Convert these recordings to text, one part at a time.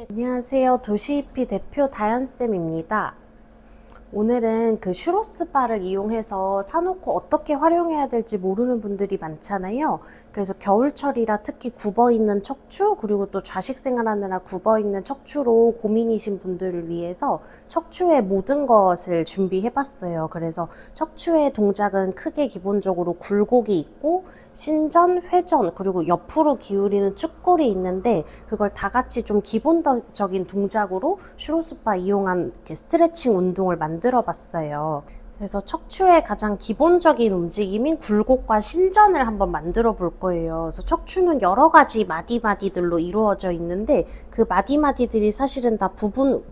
안녕하세요. 도시히피 대표 다현쌤입니다. 오늘은 그 슈로스바를 이용해서 사놓고 어떻게 활용해야 될지 모르는 분들이 많잖아요. 그래서 겨울철이라 특히 굽어있는 척추, 그리고 또 좌식 생활하느라 굽어있는 척추로 고민이신 분들을 위해서 척추의 모든 것을 준비해봤어요. 그래서 척추의 동작은 크게 기본적으로 굴곡이 있고 신전, 회전, 그리고 옆으로 기울이는 축골이 있는데 그걸 다 같이 좀 기본적인 동작으로 슈로스바 이용한 스트레칭 운동을 만들어 봤어요. 그래서 척추의 가장 기본적인 움직임인 굴곡과 신전을 한번 만들어 볼 거예요. 그래서 척추는 여러 가지 마디마디들로 이루어져 있는데 그 마디마디들이 사실은 다 부분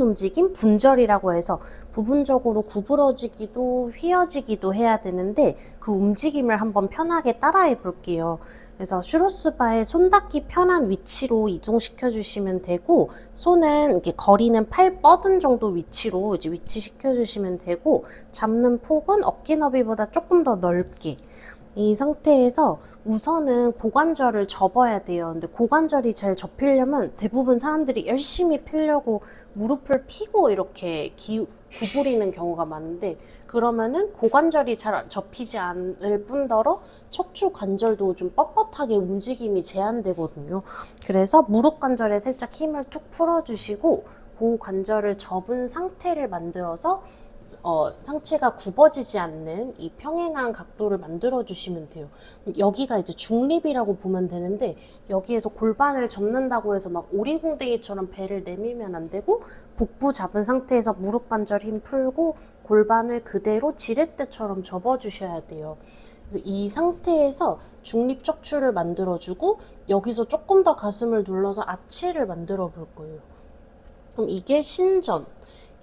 움직임, 분절이라고 해서 부분적으로 구부러지기도 휘어지기도 해야 되는데 그 움직임을 한번 편하게 따라해 볼게요. 그래서 슈로스바의 손 닿기 편한 위치로 이동시켜 주시면 되고, 손은 이렇게 거리는 팔 뻗은 정도 위치로 이제 위치시켜 주시면 되고, 잡는 폭은 어깨 너비보다 조금 더 넓게. 이 상태에서 우선은 고관절을 접어야 돼요. 근데 고관절이 잘 접히려면 대부분 사람들이 열심히 펴려고 무릎을 펴고 이렇게 구부리는 경우가 많은데, 그러면은 고관절이 잘 접히지 않을 뿐더러 척추 관절도 좀 뻣뻣하게 움직임이 제한되거든요. 그래서 무릎 관절에 살짝 힘을 툭 풀어주시고 고관절을 접은 상태를 만들어서 상체가 굽어지지 않는 이 평행한 각도를 만들어 주시면 돼요. 여기가 이제 중립이라고 보면 되는데, 여기에서 골반을 접는다고 해서 막 오리궁뎅이처럼 배를 내밀면 안 되고, 복부 잡은 상태에서 무릎 관절 힘 풀고 골반을 그대로 지렛대처럼 접어 주셔야 돼요. 그래서 이 상태에서 중립 척추를 만들어 주고, 여기서 조금 더 가슴을 눌러서 아치를 만들어 볼 거예요. 그럼 이게 신전.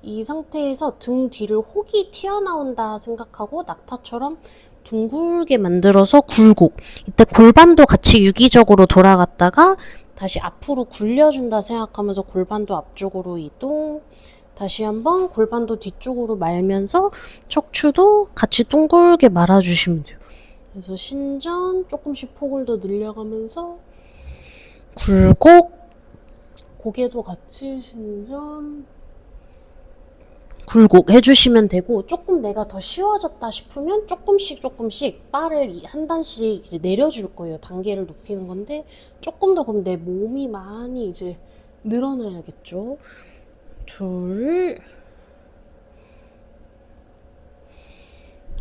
이 상태에서 등 뒤를 혹이 튀어나온다 생각하고 낙타처럼 둥글게 만들어서 굴곡. 이때 골반도 같이 유기적으로 돌아갔다가 다시 앞으로 굴려준다 생각하면서 골반도 앞쪽으로 이동. 다시 한번 골반도 뒤쪽으로 말면서 척추도 같이 둥글게 말아주시면 돼요. 그래서 신전 조금씩 폭을 더 늘려가면서 굴곡. 고개도 같이 신전 굴곡 해주시면 되고, 조금 내가 더 쉬워졌다 싶으면 조금씩 바를 한 단씩 이제 내려줄 거예요. 단계를 높이는 건데, 조금 더 그럼 내 몸이 많이 이제 늘어나야겠죠. 둘,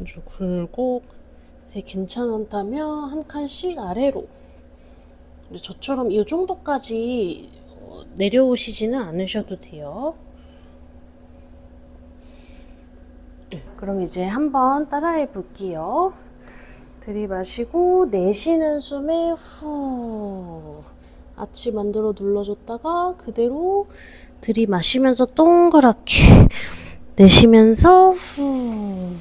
아주 굴곡, 셋. 괜찮다면 한 칸씩 아래로. 저처럼 이 정도까지 내려오시지는 않으셔도 돼요. 그럼 이제 한번 따라해 볼게요. 들이마시고 내쉬는 숨에 후 아치 만들어 눌러줬다가 그대로 들이마시면서 동그랗게 내쉬면서 후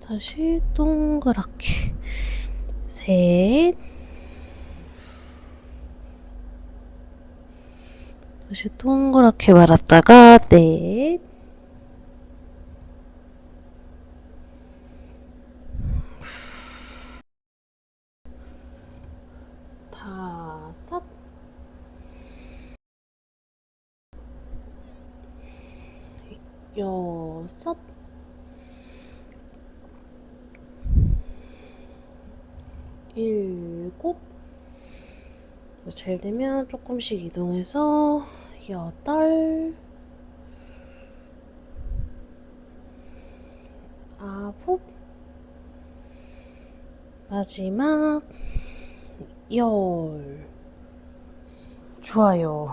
다시 동그랗게 셋 다시 동그랗게 말았다가 넷 다섯 여섯 일곱 잘 되면 조금씩 이동해서 여덟 아홉 마지막 열. 좋아요.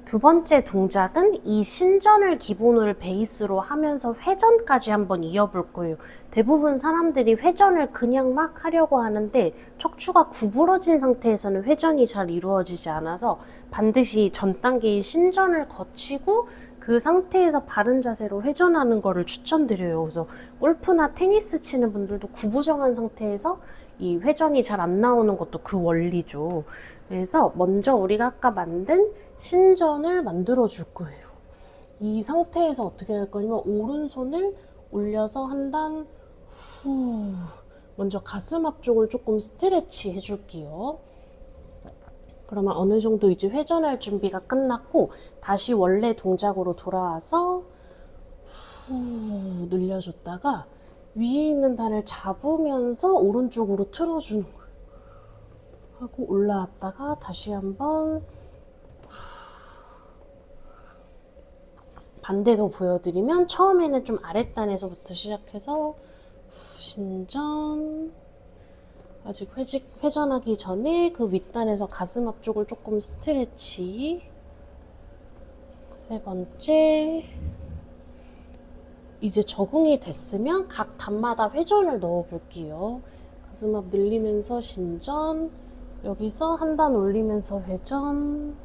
두 번째 동작은 이 신전을 기본으로 베이스로 하면서 회전까지 한번 이어볼 거예요. 대부분 사람들이 회전을 그냥 막 하려고 하는데 척추가 구부러진 상태에서는 회전이 잘 이루어지지 않아서 반드시 전 단계인 신전을 거치고 그 상태에서 바른 자세로 회전하는 거를 추천드려요. 그래서 골프나 테니스 치는 분들도 구부정한 상태에서 이 회전이 잘 안 나오는 것도 그 원리죠. 그래서 먼저 우리가 아까 만든 신전을 만들어 줄 거예요. 이 상태에서 어떻게 할 거냐면 오른손을 올려서 한 단 먼저 가슴 앞쪽을 조금 스트레치 해줄게요. 그러면 어느 정도 이제 회전할 준비가 끝났고 다시 원래 동작으로 돌아와서 후 늘려줬다가 위에 있는 단을 잡으면서 오른쪽으로 틀어주는 거예요. 하고 올라왔다가 다시 한번 반대도 보여드리면 처음에는 좀 아랫단에서부터 시작해서 신전 아직 회전하기 전에 그 윗단에서 가슴 앞쪽을 조금 스트레치. 세 번째, 이제 적응이 됐으면 각 단마다 회전을 넣어 볼게요. 가슴 앞 늘리면서 신전, 여기서 한 단 올리면서 회전,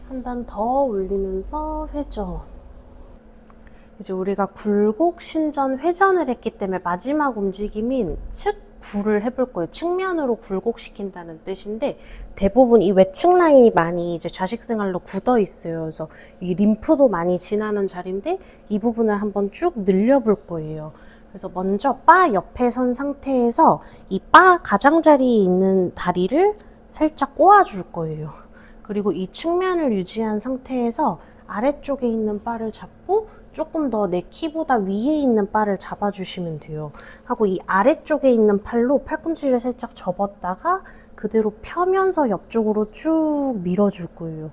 한 단 더 올리면서 회전. 이제 우리가 굴곡, 신전, 회전을 했기 때문에 마지막 움직임인 측구를 해볼 거예요. 측면으로 굴곡시킨다는 뜻인데 대부분 이 외측 라인이 많이 이제 좌식 생활로 굳어 있어요. 그래서 이 림프도 많이 지나는 자리인데 이 부분을 한번 쭉 늘려볼 거예요. 그래서 먼저 바 옆에 선 상태에서 이 바 가장자리에 있는 다리를 살짝 꼬아줄 거예요. 그리고 이 측면을 유지한 상태에서 아래쪽에 있는 바를 잡고 조금 더 내 키보다 위에 있는 바를 잡아주시면 돼요. 하고 이 아래쪽에 있는 팔로 팔꿈치를 살짝 접었다가 그대로 펴면서 옆쪽으로 쭉 밀어줄 거예요.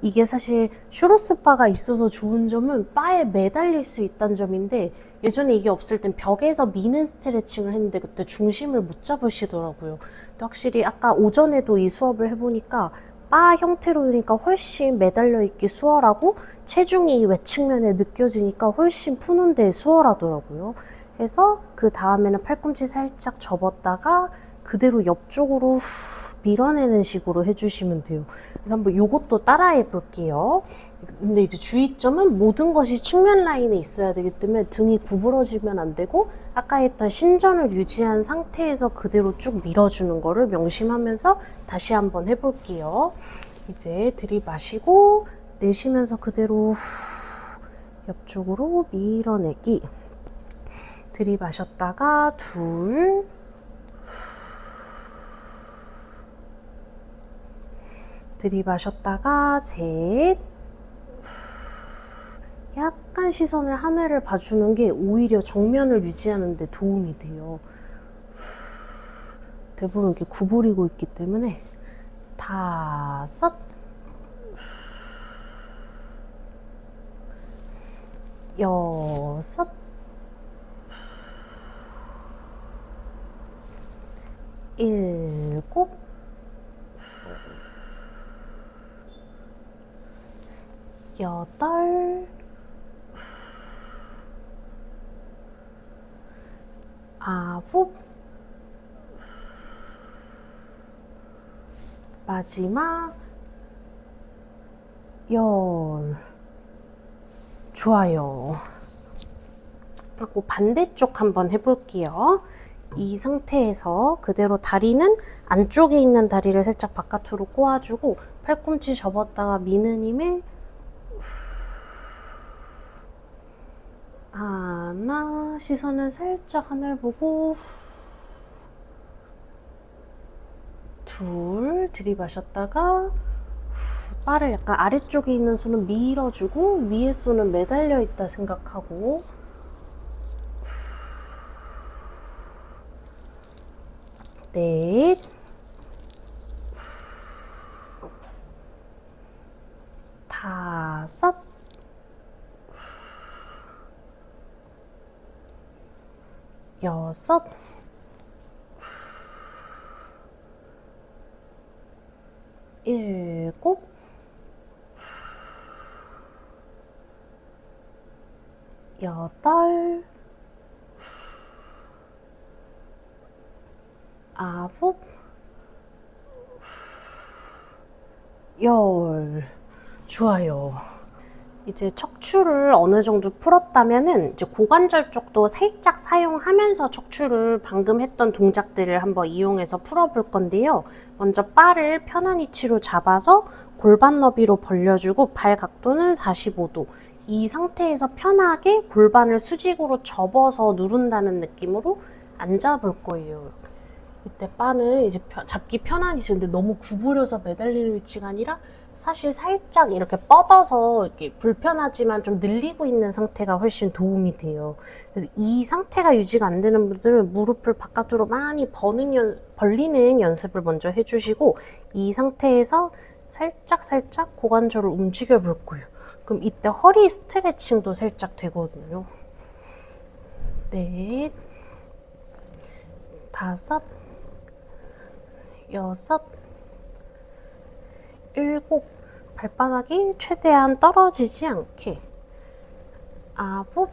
이게 사실 슈로스 바가 있어서 좋은 점은 바에 매달릴 수 있다는 점인데 예전에 이게 없을 땐 벽에서 미는 스트레칭을 했는데 그때 중심을 못 잡으시더라고요. 근데 확실히 아까 오전에도 이 수업을 해보니까 바 형태로 되니까 훨씬 매달려 있기 수월하고 체중이 외측면에 느껴지니까 훨씬 푸는데 수월하더라고요. 그래서 그 다음에는 팔꿈치 살짝 접었다가 그대로 옆쪽으로 밀어내는 식으로 해주시면 돼요. 그래서 한번 요것도 따라해 볼게요. 근데 이제 주의점은 모든 것이 측면 라인에 있어야 되기 때문에 등이 구부러지면 안 되고 아까 했던 신전을 유지한 상태에서 그대로 쭉 밀어주는 거를 명심하면서 다시 한번 해볼게요. 이제 들이마시고 내쉬면서 그대로 옆쪽으로 밀어내기. 들이마셨다가 둘, 들이마셨다가 셋. 약간 시선을 하늘을 봐주는 게 오히려 정면을 유지하는 데 도움이 돼요. 대부분 이렇게 구부리고 있기 때문에 다섯, 여섯, 일곱, 여덟, 아홉, 마지막 열. 좋아요. 하고 반대쪽 한번 해볼게요. 이 상태에서 그대로 다리는 안쪽에 있는 다리를 살짝 바깥으로 꼬아주고 팔꿈치 접었다가 미는 힘에 하나, 시선을 살짝 하늘 보고 둘, 들이마셨다가 바를 약간 아래쪽에 있는 손은 밀어주고 위에 손은 매달려 있다 생각하고 넷, 다섯, 여섯, 일곱, 여덟, 아홉, 열. 좋아요. 이제 척추를 어느 정도 풀었다면은 이제 고관절 쪽도 살짝 사용하면서 척추를 방금 했던 동작들을 한번 이용해서 풀어볼 건데요. 먼저 바를 편한 위치로 잡아서 골반 너비로 벌려주고 발 각도는 45도. 이 상태에서 편하게 골반을 수직으로 접어서 누른다는 느낌으로 앉아 볼 거예요. 이때 바는 이제 잡기 편안히 지는데 너무 구부려서 매달리는 위치가 아니라 사실 살짝 이렇게 뻗어서 이렇게 불편하지만 좀 늘리고 있는 상태가 훨씬 도움이 돼요. 그래서 이 상태가 유지가 안 되는 분들은 무릎을 바깥으로 많이 벌리는 연습을 먼저 해주시고 이 상태에서 살짝 고관절을 움직여 볼 거예요. 그럼 이때 허리 스트레칭도 살짝 되거든요. 넷, 다섯, 여섯, 일곱, 발바닥이 최대한 떨어지지 않게, 아홉,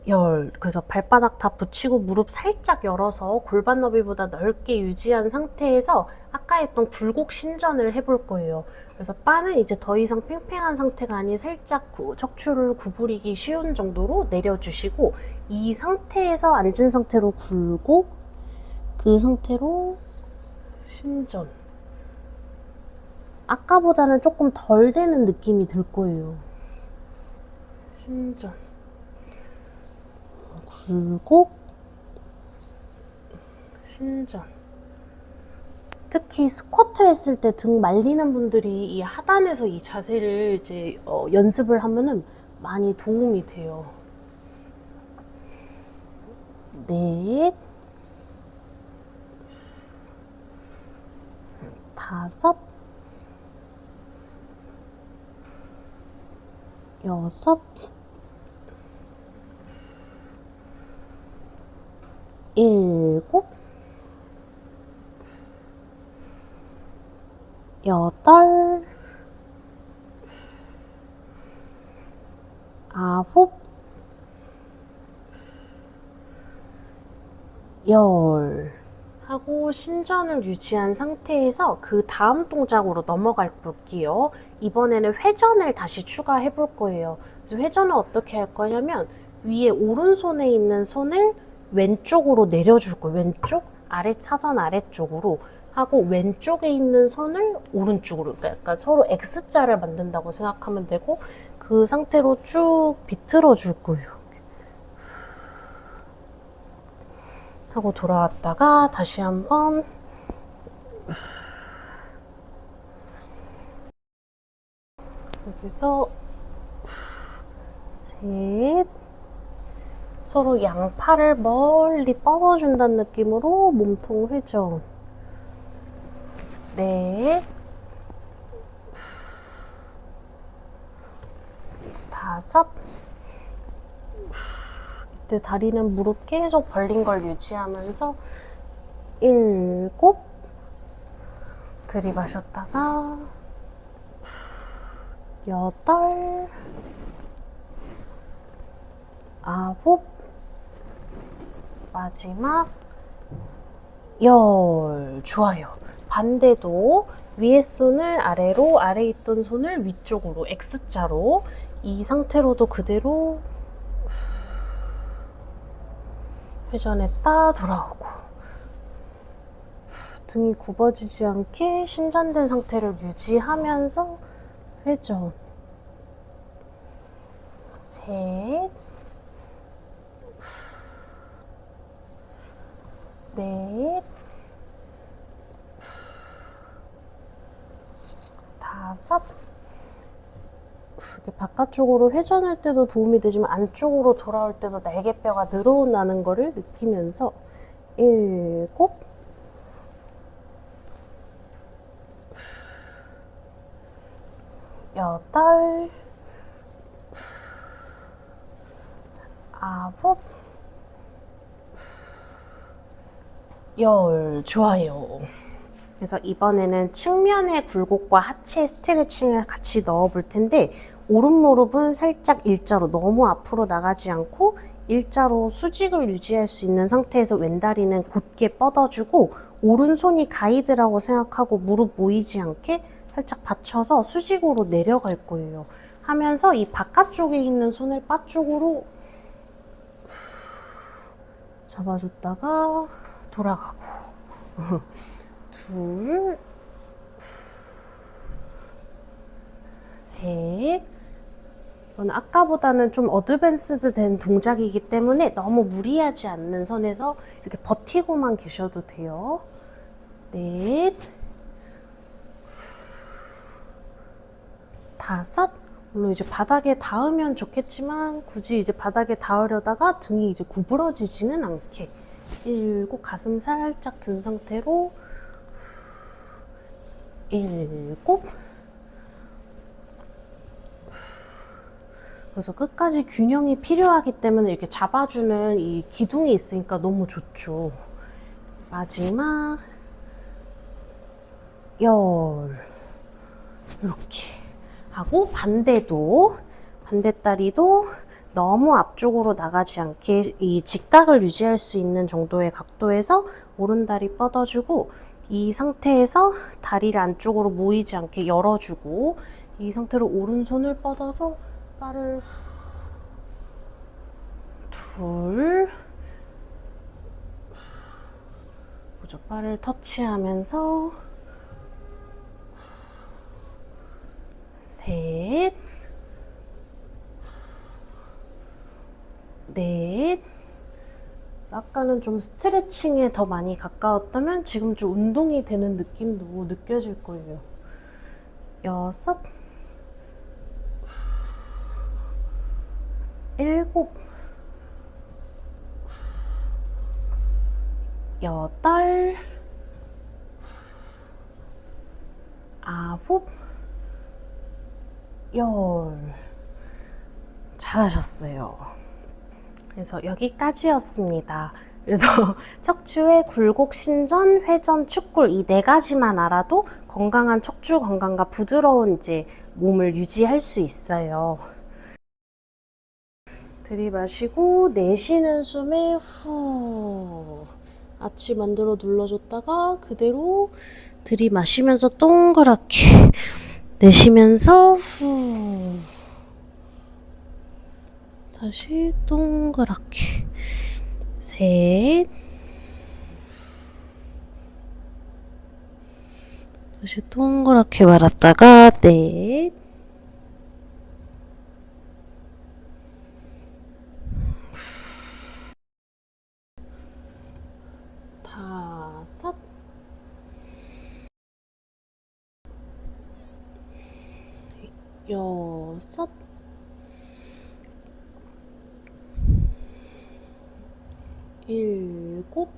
열. 그래서 발바닥 다 붙이고 무릎 살짝 열어서 골반 너비보다 넓게 유지한 상태에서 아까 했던 굴곡 신전을 해볼 거예요. 그래서 바는 이제 더 이상 팽팽한 상태가 아닌 살짝 척추를 구부리기 쉬운 정도로 내려주시고 이 상태에서 앉은 상태로 굴곡, 그 상태로 신전. 아까보다는 조금 덜 되는 느낌이 들 거예요. 신전. 굴곡, 신전. 특히 스쿼트 했을 때 등 말리는 분들이 이 하단에서 이 자세를 이제 연습을 하면은 많이 도움이 돼요. 넷, 다섯, 여섯, 일곱, 여덟, 아홉, 열 하고 신전을 유지한 상태에서 그 다음 동작으로 넘어가 볼게요. 이번에는 회전을 다시 추가해 볼 거예요. 그래서 회전을 어떻게 할 거냐면 위에 오른손에 있는 손을 왼쪽으로 내려줄 거예요. 왼쪽 아래 차선 아래쪽으로 하고 왼쪽에 있는 손을 오른쪽으로, 그러니까 서로 X자를 만든다고 생각하면 되고 그 상태로 쭉 비틀어 줄 거예요. 하고 돌아왔다가 다시 한번 여기서 셋, 서로 양팔을 멀리 뻗어준다는 느낌으로 몸통 회전. 넷, 다섯, 이때 다리는 무릎 계속 벌린 걸 유지하면서 일곱, 들이마셨다가 여덟, 아홉, 마지막 열. 좋아요. 반대도 위에 손을 아래로, 아래에 있던 손을 위쪽으로, X자로. 이 상태로도 그대로 회전했다 돌아오고 등이 굽어지지 않게 신전된 상태를 유지하면서 회전. 셋, 넷, 다섯. 이렇게 바깥쪽으로 회전할 때도 도움이 되지만 안쪽으로 돌아올 때도 날개뼈가 늘어나는 거를 느끼면서 일곱, 여덟, 아홉, 열. 좋아요. 그래서 이번에는 측면의 굴곡과 하체 스트레칭을 같이 넣어 볼 텐데 오른 무릎은 살짝 일자로 너무 앞으로 나가지 않고 일자로 수직을 유지할 수 있는 상태에서 왼다리는 곧게 뻗어주고 오른손이 가이드라고 생각하고 무릎 모이지 않게 살짝 받쳐서 수직으로 내려갈 거예요. 하면서 이 바깥쪽에 있는 손을 바 쪽으로 잡아줬다가 돌아가고 둘, 셋, 이건 아까보다는 좀 어드밴스드 된 동작이기 때문에 너무 무리하지 않는 선에서 이렇게 버티고만 계셔도 돼요. 넷, 다섯. 물론 이제 바닥에 닿으면 좋겠지만 굳이 이제 바닥에 닿으려다가 등이 이제 구부러지지는 않게. 일곱, 가슴 살짝 든 상태로 일곱. 그래서 끝까지 균형이 필요하기 때문에 이렇게 잡아주는 이 기둥이 있으니까 너무 좋죠. 마지막 열. 이렇게 하고 반대다리도 너무 앞쪽으로 나가지 않게 이 직각을 유지할 수 있는 정도의 각도에서 오른다리 뻗어주고, 이 상태에서 다리를 안쪽으로 모이지 않게 열어주고, 이 상태로 오른손을 뻗어서 발을 둘, 발을 터치하면서 셋, 넷. 아까는 좀 스트레칭에 더 많이 가까웠다면 지금 좀 운동이 되는 느낌도 느껴질 거예요. 여섯, 일곱, 여덟, 아홉, 열. 잘하셨어요. 그래서 여기까지였습니다. 그래서 척추의 굴곡, 신전, 회전, 축굴 이 네 가지만 알아도 건강한 척추 건강과 부드러운 이제 몸을 유지할 수 있어요. 들이마시고 내쉬는 숨에 후 아치 만들어 눌러줬다가 그대로 들이마시면서 동그랗게 내쉬면서 후 다시 동그랗게 셋, 다시 동그랗게 말았다가 넷, 다섯, 여섯, 일곱.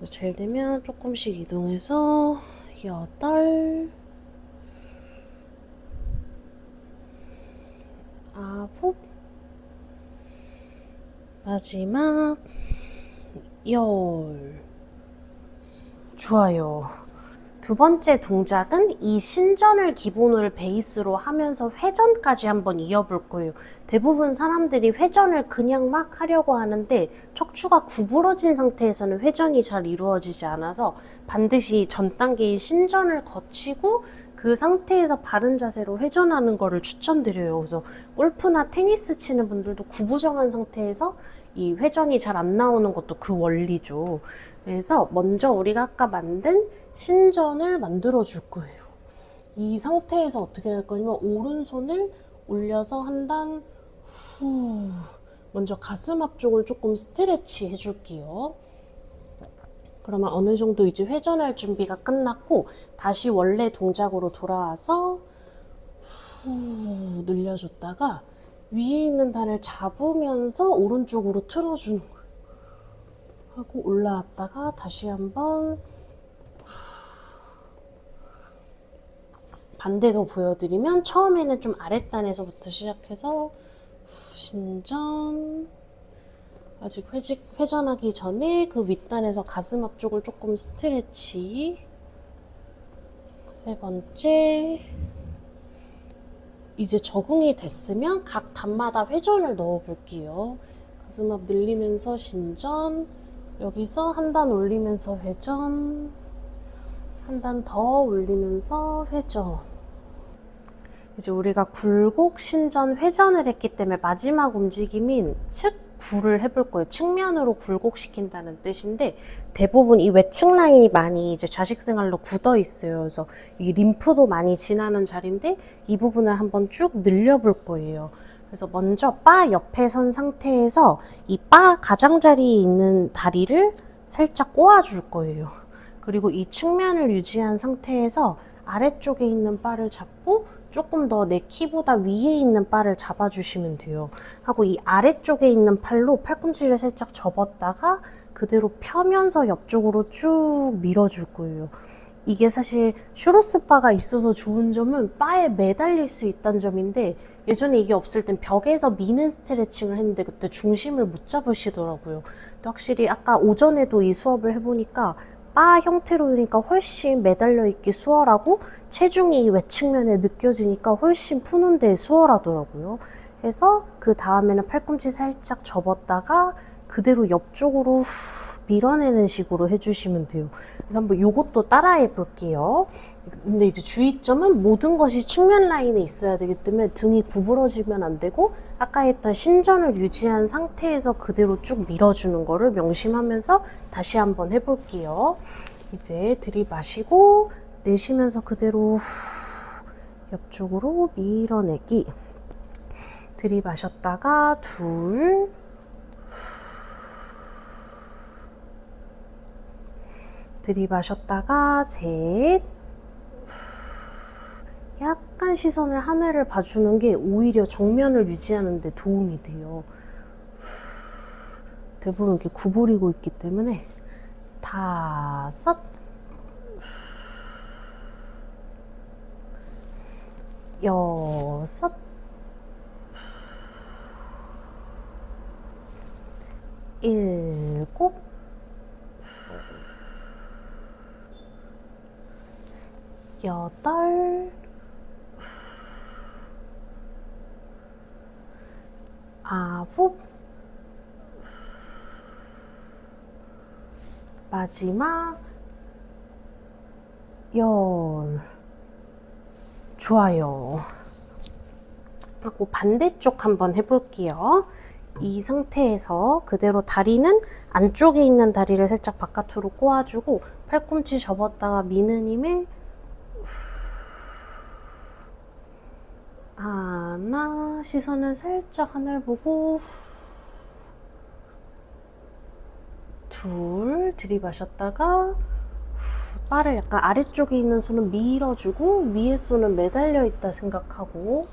잘 되면 조금씩 이동해서 여덟, 아홉, 마지막 열. 좋아요. 두 번째 동작은 이 신전을 기본으로 베이스로 하면서 회전까지 한번 이어볼 거예요. 대부분 사람들이 회전을 그냥 막 하려고 하는데 척추가 구부러진 상태에서는 회전이 잘 이루어지지 않아서 반드시 전 단계인 신전을 거치고 그 상태에서 바른 자세로 회전하는 거를 추천드려요. 그래서 골프나 테니스 치는 분들도 구부정한 상태에서 이 회전이 잘 안 나오는 것도 그 원리죠. 그래서 먼저 우리가 아까 만든 신전을 만들어 줄 거예요. 이 상태에서 어떻게 할 거냐면 오른손을 올려서 한 단 후. 먼저 가슴 앞쪽을 조금 스트레치 해줄게요. 그러면 어느 정도 이제 회전할 준비가 끝났고 다시 원래 동작으로 돌아와서 후 늘려줬다가 위에 있는 단을 잡으면서 오른쪽으로 틀어주는 거예요. 하고 올라왔다가 다시 한번 반대도 보여드리면 처음에는 좀 아랫단에서부터 시작해서 신전 아직 회전하기 전에 그 윗단에서 가슴 앞쪽을 조금 스트레치. 세 번째 이제 적응이 됐으면 각 단마다 회전을 넣어 볼게요. 가슴 앞 늘리면서 신전, 여기서 한 단 올리면서 회전, 한 단 더 올리면서 회전. 이제 우리가 굴곡, 신전, 회전을 했기 때문에 마지막 움직임인 측, 굴을 해볼 거예요. 측면으로 굴곡시킨다는 뜻인데 대부분 이 외측 라인이 많이 이제 좌식 생활로 굳어 있어요. 그래서 이 림프도 많이 지나는 자리인데 이 부분을 한번 쭉 늘려볼 거예요. 그래서 먼저 바 옆에 선 상태에서 이 바 가장자리에 있는 다리를 살짝 꼬아줄 거예요. 그리고 이 측면을 유지한 상태에서 아래쪽에 있는 바를 잡고 조금 더 내 키보다 위에 있는 바를 잡아주시면 돼요. 하고 이 아래쪽에 있는 팔로 팔꿈치를 살짝 접었다가 그대로 펴면서 옆쪽으로 쭉 밀어줄 거예요. 이게 사실 슈로스 바가 있어서 좋은 점은 바에 매달릴 수 있다는 점인데 예전에 이게 없을 땐 벽에서 미는 스트레칭을 했는데 그때 중심을 못 잡으시더라고요. 근데 확실히 아까 오전에도 이 수업을 해보니까 바 형태로 되니까 훨씬 매달려 있기 수월하고 체중이 외측면에 느껴지니까 훨씬 푸는데 수월하더라고요. 해서 그 다음에는 팔꿈치 살짝 접었다가 그대로 옆쪽으로 밀어내는 식으로 해주시면 돼요. 그래서 한번 요것도 따라해 볼게요. 근데 이제 주의점은 모든 것이 측면 라인에 있어야 되기 때문에 등이 구부러지면 안 되고 아까 했던 신전을 유지한 상태에서 그대로 쭉 밀어주는 거를 명심하면서 다시 한번 해볼게요. 이제 들이마시고 내쉬면서 그대로 옆쪽으로 밀어내기. 들이마셨다가 둘, 들이마셨다가 셋. 약간 시선을 하늘을 봐주는 게 오히려 정면을 유지하는 데 도움이 돼요. 대부분 이렇게 구부리고 있기 때문에 다섯, 여섯, 일곱, 여덟, 아홉, 마지막 열. 좋아요. 하고 반대쪽 한번 해볼게요. 이 상태에서 그대로 다리는 안쪽에 있는 다리를 살짝 바깥으로 꼬아주고 팔꿈치 접었다가 미는 힘에 하나, 시선을 살짝 하늘 보고 둘, 들이마셨다가 바를 약간 아래쪽에 있는 손은 밀어주고 위에 손은 매달려 있다 생각하고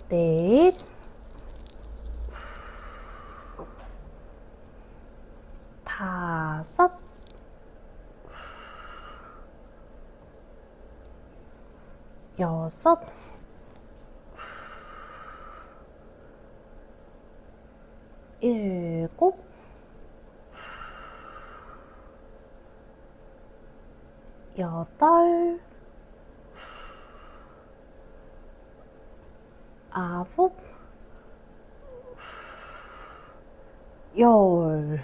넷, 다섯, 여섯, 일곱, 여덟, 아홉, 열.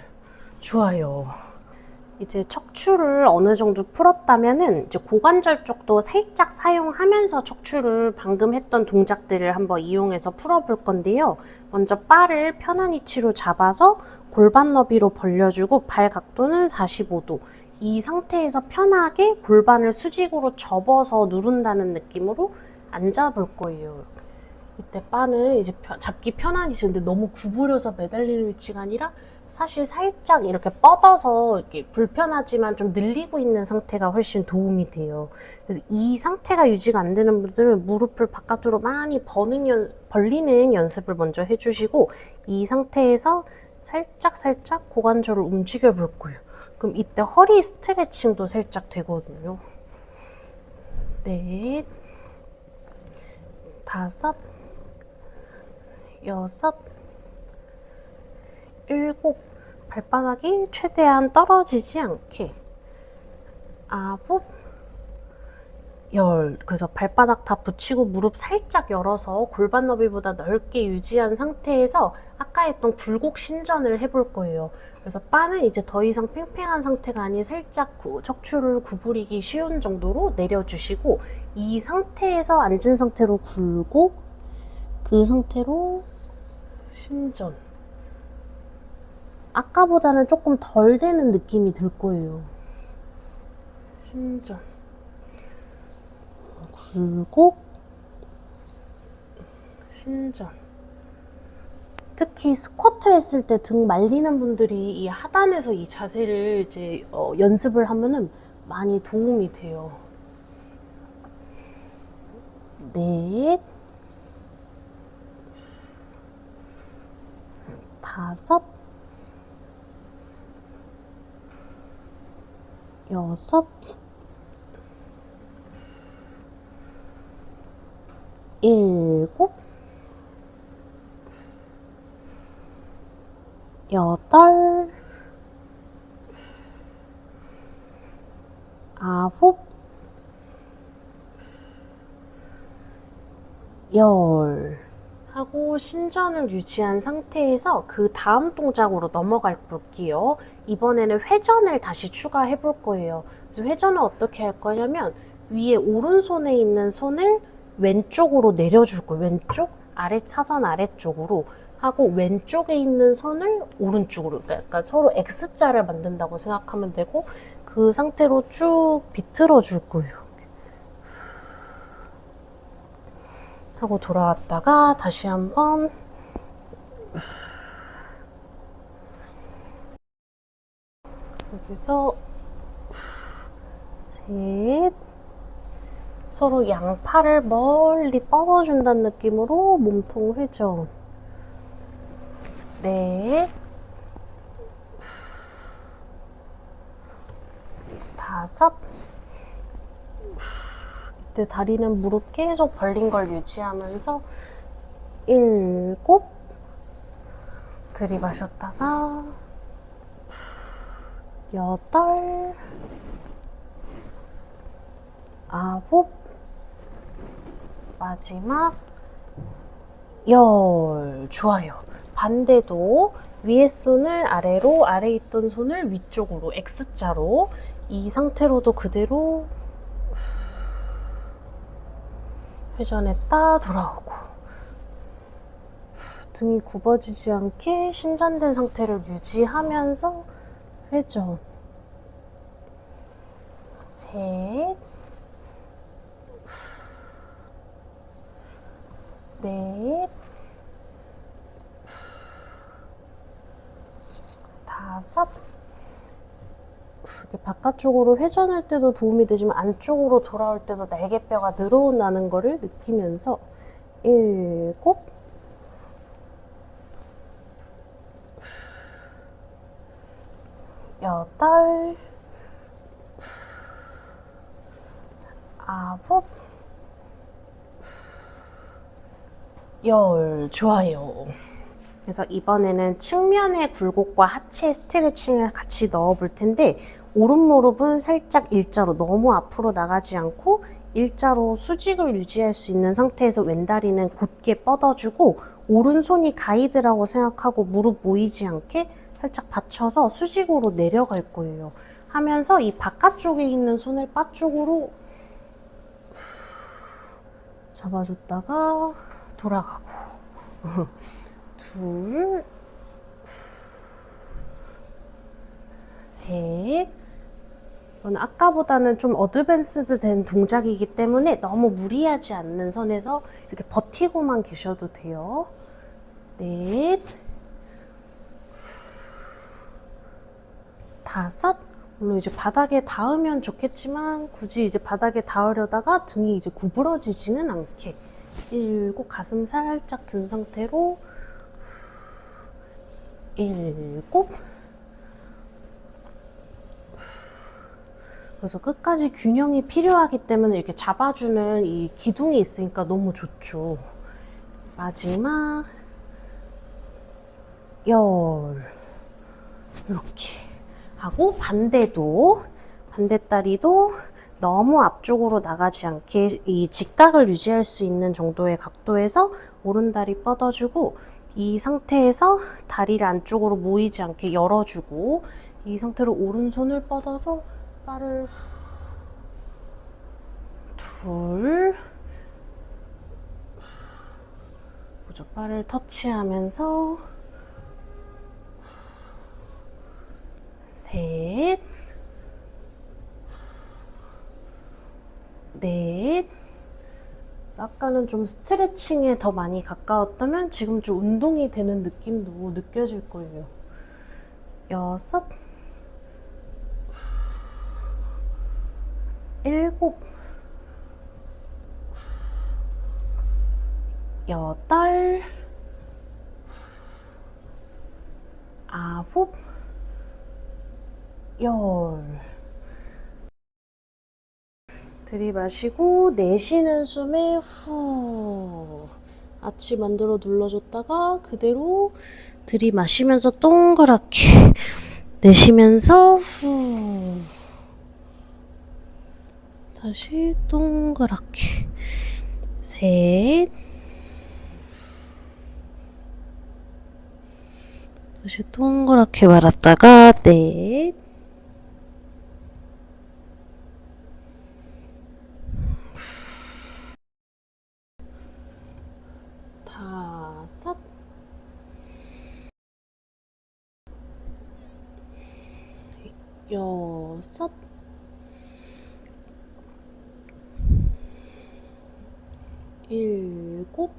좋아요. 이제 척추를 어느 정도 풀었다면은 이제 고관절 쪽도 살짝 사용하면서 척추를 방금 했던 동작들을 한번 이용해서 풀어볼 건데요. 먼저 바를 편한 위치로 잡아서 골반 너비로 벌려주고 발 각도는 45도. 이 상태에서 편하게 골반을 수직으로 접어서 누른다는 느낌으로 앉아볼 거예요. 이때 바는 이제 잡기 편한 위치인데 너무 구부려서 매달리는 위치가 아니라 사실 살짝 이렇게 뻗어서 이렇게 불편하지만 좀 늘리고 있는 상태가 훨씬 도움이 돼요. 그래서 이 상태가 유지가 안 되는 분들은 무릎을 바깥으로 많이 벌리는 연습을 먼저 해주시고 이 상태에서 살짝 고관절을 움직여 볼 거예요. 그럼 이때 허리 스트레칭도 살짝 되거든요. 넷, 다섯, 여섯, 일곱, 발바닥이 최대한 떨어지지 않게 아홉, 열. 그래서 발바닥 다 붙이고 무릎 살짝 열어서 골반 너비보다 넓게 유지한 상태에서 아까 했던 굴곡 신전을 해볼 거예요. 그래서 바는 이제 더 이상 팽팽한 상태가 아닌 살짝 척추를 구부리기 쉬운 정도로 내려주시고 이 상태에서 앉은 상태로 굴고 그 상태로 신전. 아까보다는 조금 덜 되는 느낌이 들 거예요. 신전. 굴고 신전. 특히 스쿼트 했을 때 등 말리는 분들이 이 하단에서 이 자세를 이제 연습을 하면은 많이 도움이 돼요. 넷, 다섯, 여섯, 일곱, 여덟, 아홉, 열 하고 신전을 유지한 상태에서 그 다음 동작으로 넘어가 볼게요. 이번에는 회전을 다시 추가해 볼 거예요. 그래서 회전을 어떻게 할 거냐면 위에 오른손에 있는 손을 왼쪽으로 내려줄 거예요. 왼쪽, 아래 차선 아래쪽으로 하고 왼쪽에 있는 손을 오른쪽으로, 그러니까 서로 X자를 만든다고 생각하면 되고 그 상태로 쭉 비틀어 줄 거예요. 하고 돌아왔다가 다시 한번 여기서 셋, 서로 양팔을 멀리 뻗어준다는 느낌으로 몸통 회전. 넷, 다섯, 이때 다리는 무릎 계속 벌린 걸 유지하면서 일곱, 들이마셨다가 여덟, 아홉, 마지막 열. 좋아요. 반대도 위에 손을 아래로, 아래 있던 손을 위쪽으로, X자로. 이 상태로도 그대로 회전했다 돌아오고, 등이 굽어지지 않게 신전된 상태를 유지하면서 회전. 셋, 넷, 다섯. 이렇게 바깥쪽으로 회전할 때도 도움이 되지만 안쪽으로 돌아올 때도 날개뼈가 늘어나는 거를 느끼면서 일곱, 여덟, 아홉, 열. 좋아요. 그래서 이번에는 측면의 굴곡과 하체 스트레칭을 같이 넣어 볼 텐데, 오른 무릎은 살짝 일자로, 너무 앞으로 나가지 않고 일자로 수직을 유지할 수 있는 상태에서 왼다리는 곧게 뻗어주고, 오른손이 가이드라고 생각하고 무릎 모이지 않게 살짝 받쳐서 수직으로 내려갈 거예요. 하면서 이 바깥쪽에 있는 손을 바쪽으로 잡아줬다가 돌아가고 둘, 셋. 이건 아까보다는 좀 어드밴스드 된 동작이기 때문에 너무 무리하지 않는 선에서 이렇게 버티고만 계셔도 돼요. 넷, 다섯. 물론 이제 바닥에 닿으면 좋겠지만 굳이 이제 바닥에 닿으려다가 등이 이제 구부러지지는 않게. 일곱, 가슴 살짝 든 상태로 일곱. 그래서 끝까지 균형이 필요하기 때문에 이렇게 잡아주는 이 기둥이 있으니까 너무 좋죠. 마지막 열. 이렇게 하고, 반대다리도 너무 앞쪽으로 나가지 않게 이 직각을 유지할 수 있는 정도의 각도에서 오른다리 뻗어주고, 이 상태에서 다리를 안쪽으로 모이지 않게 열어주고, 이 상태로 오른손을 뻗어서 발을 둘, 무조바를 터치하면서 셋, 넷. 아까는 좀 스트레칭에 더 많이 가까웠다면 지금 좀 운동이 되는 느낌도 느껴질 거예요. 여섯, 일곱, 여덟, 아홉, 열. 들이마시고 내쉬는 숨에 후. 아치 만들어 눌러줬다가 그대로 들이마시면서 동그랗게 내쉬면서 후. 다시 동그랗게 셋. 다시 동그랗게 말았다가 넷. 다섯. 여섯. 일곱.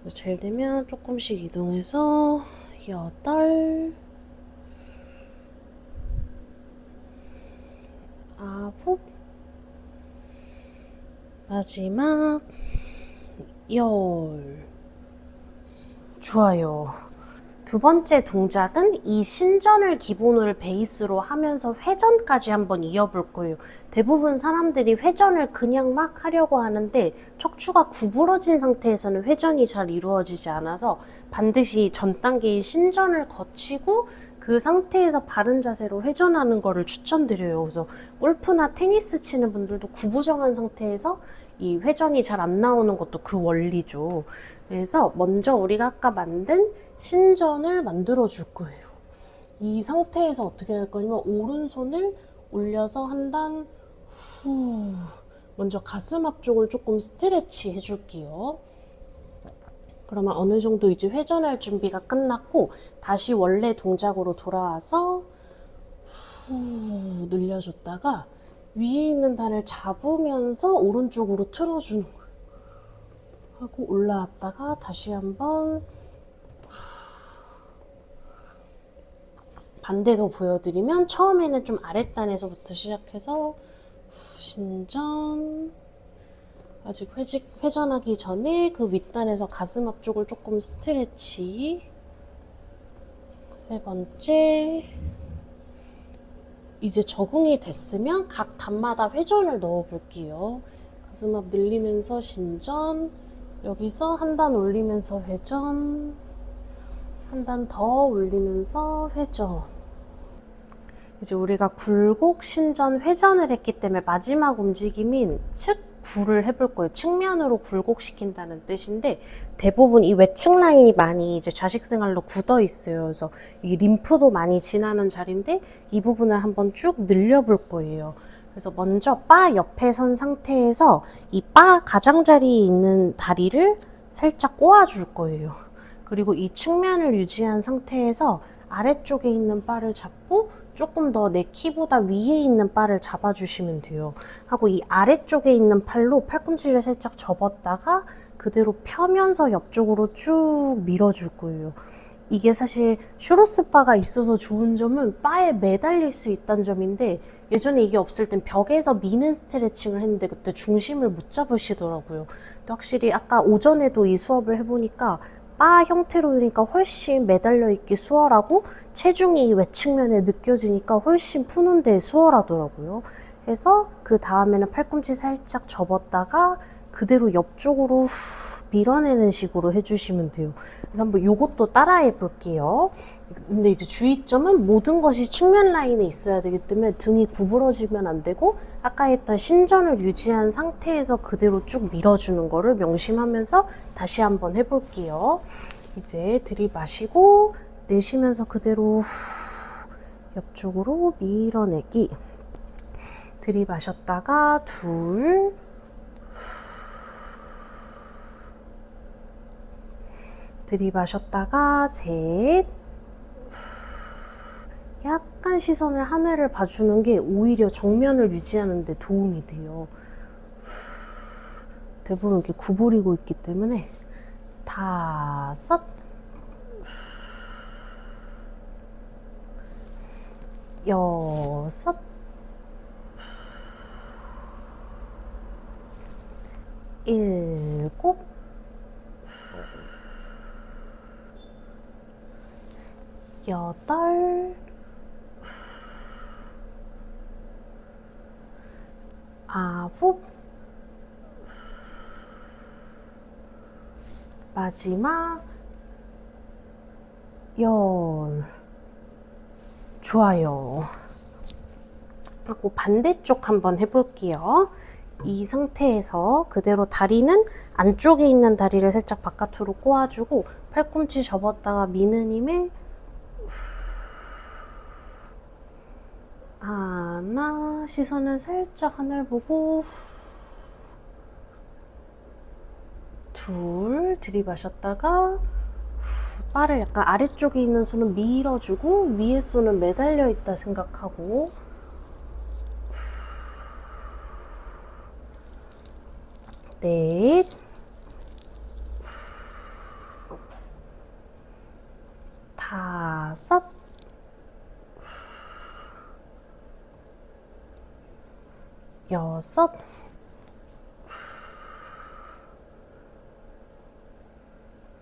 잘 되면 조금씩 이동해서 여덟. 아홉. 마지막 열. 좋아요. 두 번째 동작은 이 신전을 기본으로 베이스로 하면서 회전까지 한번 이어볼 거예요. 대부분 사람들이 회전을 그냥 막 하려고 하는데 척추가 구부러진 상태에서는 회전이 잘 이루어지지 않아서 반드시 전 단계인 신전을 거치고 그 상태에서 바른 자세로 회전하는 거를 추천드려요. 그래서 골프나 테니스 치는 분들도 구부정한 상태에서 이 회전이 잘 안 나오는 것도 그 원리죠. 그래서 먼저 우리가 아까 만든 신전을 만들어 줄 거예요. 이 상태에서 어떻게 할 거냐면 오른손을 올려서 한 단 후. 먼저 가슴 앞쪽을 조금 스트레치 해줄게요. 그러면 어느 정도 이제 회전할 준비가 끝났고 다시 원래 동작으로 돌아와서 후 늘려줬다가 위에 있는 단을 잡으면서 오른쪽으로 틀어주는 거예요. 하고 올라왔다가 다시 한번 반대도 보여드리면 처음에는 좀 아랫단에서부터 시작해서 신전 아직 회전하기 전에 그 윗단에서 가슴 앞쪽을 조금 스트레치 세 번째 이제 적응이 됐으면 각 단마다 회전을 넣어 볼게요. 가슴 앞 늘리면서 신전 여기서 한 단 올리면서 회전 한 단 더 올리면서 회전 이제 우리가 굴곡, 신전, 회전을 했기 때문에 마지막 움직임인 측구를 해볼 거예요. 측면으로 굴곡시킨다는 뜻인데 대부분 이 외측 라인이 많이 이제 좌식 생활로 굳어 있어요. 그래서 이 림프도 많이 지나는 자리인데 이 부분을 한번 쭉 늘려볼 거예요. 그래서 먼저 바 옆에 선 상태에서 이 바 가장자리에 있는 다리를 살짝 꼬아줄 거예요. 그리고 이 측면을 유지한 상태에서 아래쪽에 있는 바를 잡고 조금 더 내 키보다 위에 있는 바를 잡아주시면 돼요. 하고 이 아래쪽에 있는 팔로 팔꿈치를 살짝 접었다가 그대로 펴면서 옆쪽으로 쭉 밀어줄 거예요. 이게 사실 슈로스 바가 있어서 좋은 점은 바에 매달릴 수 있다는 점인데 예전에 이게 없을 땐 벽에서 미는 스트레칭을 했는데 그때 중심을 못 잡으시더라고요. 근데 확실히 아까 오전에도 이 수업을 해보니까 바 형태로 되니까 훨씬 매달려 있기 수월하고 체중이 외측면에 느껴지니까 훨씬 푸는데 수월하더라고요. 그래서 그 다음에는 팔꿈치 살짝 접었다가 그대로 옆쪽으로 밀어내는 식으로 해주시면 돼요. 그래서 한번 요것도 따라해 볼게요. 근데 이제 주의점은 모든 것이 측면 라인에 있어야 되기 때문에 등이 구부러지면 안 되고 아까 했던 신전을 유지한 상태에서 그대로 쭉 밀어주는 거를 명심하면서 다시 한번 해볼게요. 이제 들이마시고 내쉬면서 그대로 옆쪽으로 밀어내기. 들이마셨다가 둘, 들이마셨다가 셋. 약간 시선을 하늘을 봐주는 게 오히려 정면을 유지하는 데 도움이 돼요. 대부분 이렇게 구부리고 있기 때문에. 다섯, 여섯, 일곱, 여덟, 아홉, 마지막 열. 좋아요. 하고 반대쪽 한번 해볼게요. 이 상태에서 그대로 다리는 안쪽에 있는 다리를 살짝 바깥으로 꼬아주고 팔꿈치 접었다가 미는 힘에 하나, 시선을 살짝 하늘 보고 둘, 들이마셨다가 바를 약간 아래쪽에 있는 손은 밀어주고 위에 손은 매달려 있다 생각하고 넷, 다섯, 여섯,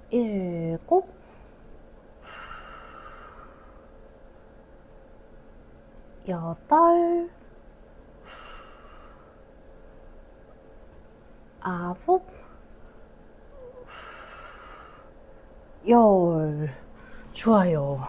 일곱, 여덟, 아홉, 열. 좋아요.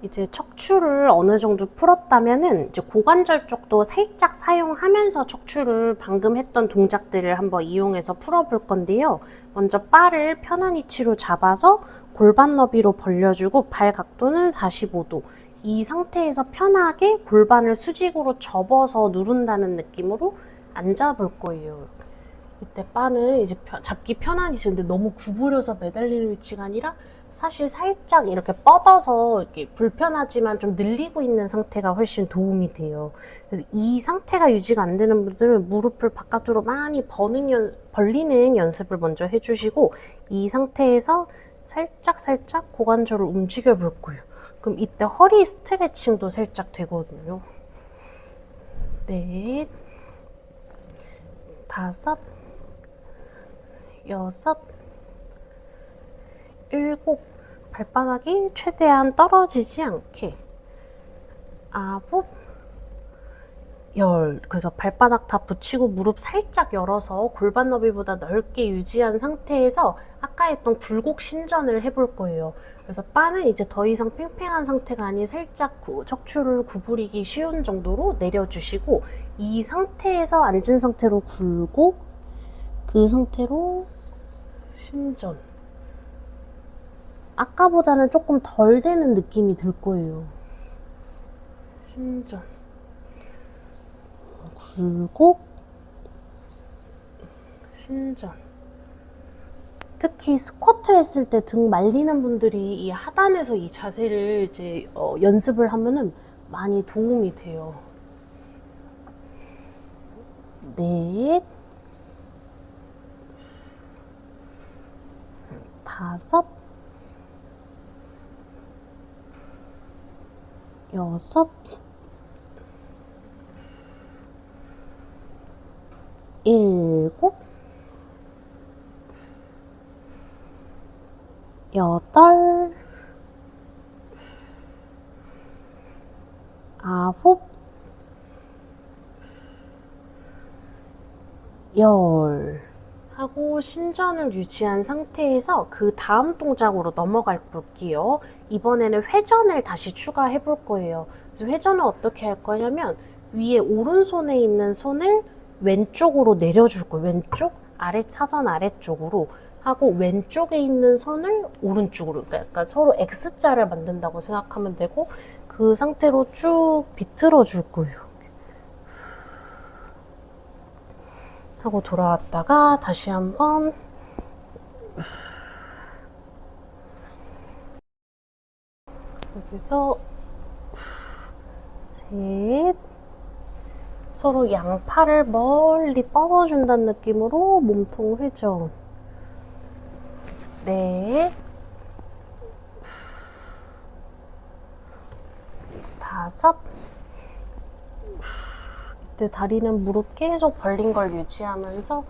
이제 척추를 어느 정도 풀었다면은 이제 고관절 쪽도 살짝 사용하면서 척추를 방금 했던 동작들을 한번 이용해서 풀어볼 건데요. 먼저 바를 편한 위치로 잡아서 골반 너비로 벌려주고 발 각도는 45도. 이 상태에서 편하게 골반을 수직으로 접어서 누른다는 느낌으로 앉아볼 거예요. 이때 바는 이제 잡기 편한 위치, 근데 너무 구부려서 매달리는 위치가 아니라 사실 살짝 이렇게 뻗어서 이렇게 불편하지만 좀 늘리고 있는 상태가 훨씬 도움이 돼요. 그래서 이 상태가 유지가 안 되는 분들은 무릎을 바깥으로 많이 벌리는 연습을 먼저 해주시고 이 상태에서 살짝 고관절을 움직여 볼 거예요. 그럼 이때 허리 스트레칭도 살짝 되거든요. 넷, 다섯, 여섯, 일곱, 발바닥이 최대한 떨어지지 않게 아홉, 열. 그래서 발바닥 다 붙이고 무릎 살짝 열어서 골반 너비보다 넓게 유지한 상태에서 아까 했던 굴곡 신전을 해볼 거예요. 그래서 바는 이제 더 이상 팽팽한 상태가 아닌 살짝 척추를 구부리기 쉬운 정도로 내려주시고 이 상태에서 앉은 상태로 굴고 그 상태로 신전. 아까보다는 조금 덜 되는 느낌이 들 거예요. 신전. 굴곡. 신전. 특히 스쿼트 했을 때 등 말리는 분들이 이 하단에서 이 자세를 이제 연습을 하면은 많이 도움이 돼요. 넷, 다섯, 여섯, 일곱, 여덟, 아홉, 열 하고 신전을 유지한 상태에서 그 다음 동작으로 넘어갈 볼게요. 이번에는 회전을 다시 추가해 볼 거예요. 그래서 회전을 어떻게 할 거냐면 위에 오른손에 있는 손을 왼쪽으로 내려줄 거예요. 왼쪽, 아래 차선 아래쪽으로 하고 왼쪽에 있는 손을 오른쪽으로, 그러니까 서로 X자를 만든다고 생각하면 되고 그 상태로 쭉 비틀어 줄 거예요. 하고 돌아왔다가 다시 한번 여기서 셋, 서로 양팔을 멀리 뻗어준다는 느낌으로 몸통 회전. 넷, 다섯, 이때 다리는 무릎 계속 벌린 걸 유지하면서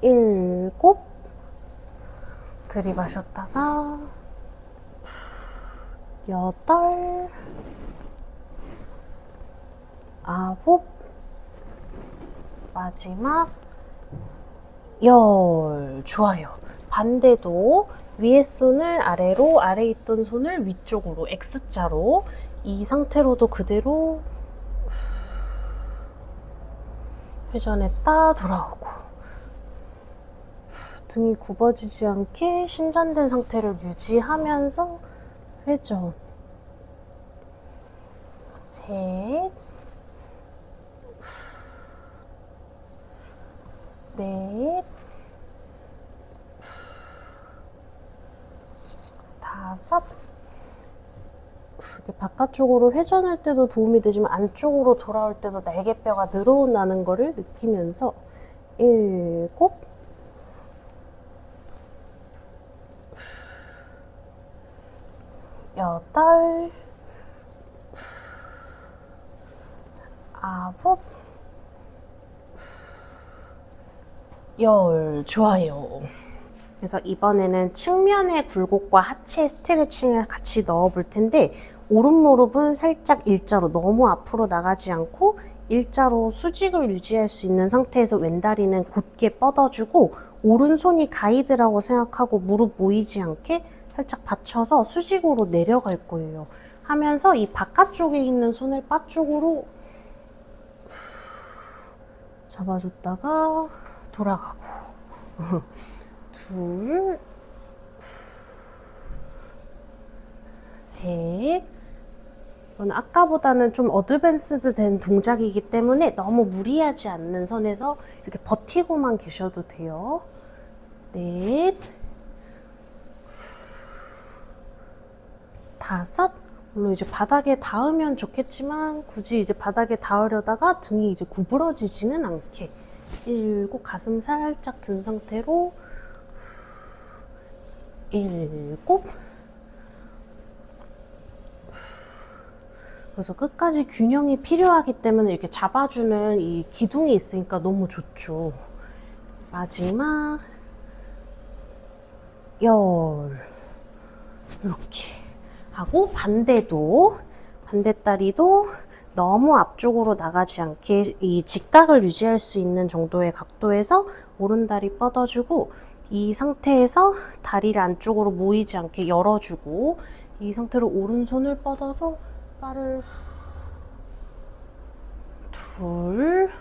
일곱, 들이마셨다가 여덟, 아홉, 마지막 열. 좋아요. 반대도 위에 손을 아래로, 아래 있던 손을 위쪽으로, X자로, 이 상태로도 그대로 회전했다 돌아오고, 등이 굽어지지 않게 신전된 상태를 유지하면서 회전. 셋, 넷, 다섯. 이렇게 바깥쪽으로 회전할 때도 도움이 되지만 안쪽으로 돌아올 때도 날개뼈가 늘어나는 거를 느끼면서 일곱, 여덟, 아홉, 열. 좋아요. 그래서 이번에는 측면의 굴곡과 하체 스트레칭을 같이 넣어 볼 텐데, 오른 무릎은 살짝 일자로, 너무 앞으로 나가지 않고 일자로 수직을 유지할 수 있는 상태에서 왼다리는 곧게 뻗어주고, 오른손이 가이드라고 생각하고 무릎 모이지 않게 살짝 받쳐서 수직으로 내려갈 거예요. 하면서 이 바깥쪽에 있는 손을 바쪽으로 잡아줬다가 돌아가고 둘, 셋. 이건 아까보다는 좀 어드밴스드 된 동작이기 때문에 너무 무리하지 않는 선에서 이렇게 버티고만 계셔도 돼요. 넷, 다섯. 물론 이제 바닥에 닿으면 좋겠지만 굳이 이제 바닥에 닿으려다가 등이 이제 구부러지지는 않게. 일곱, 가슴 살짝 든 상태로 일곱. 그래서 끝까지 균형이 필요하기 때문에 이렇게 잡아주는 이 기둥이 있으니까 너무 좋죠. 마지막 열. 이렇게 하고, 반대다리도 너무 앞쪽으로 나가지 않게 이 직각을 유지할 수 있는 정도의 각도에서 오른다리 뻗어주고, 이 상태에서 다리를 안쪽으로 모이지 않게 열어주고, 이 상태로 오른손을 뻗어서 발을 둘,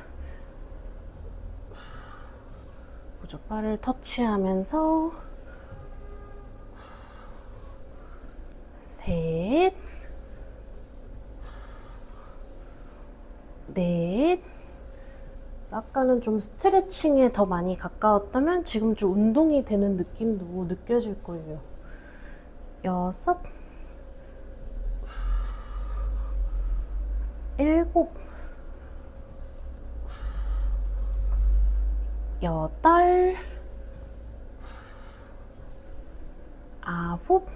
보조 발을 터치하면서 셋, 넷. 아까는 좀 스트레칭에 더 많이 가까웠다면 지금 좀 운동이 되는 느낌도 느껴질 거예요. 여섯, 일곱, 여덟, 아홉,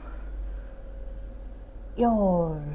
열.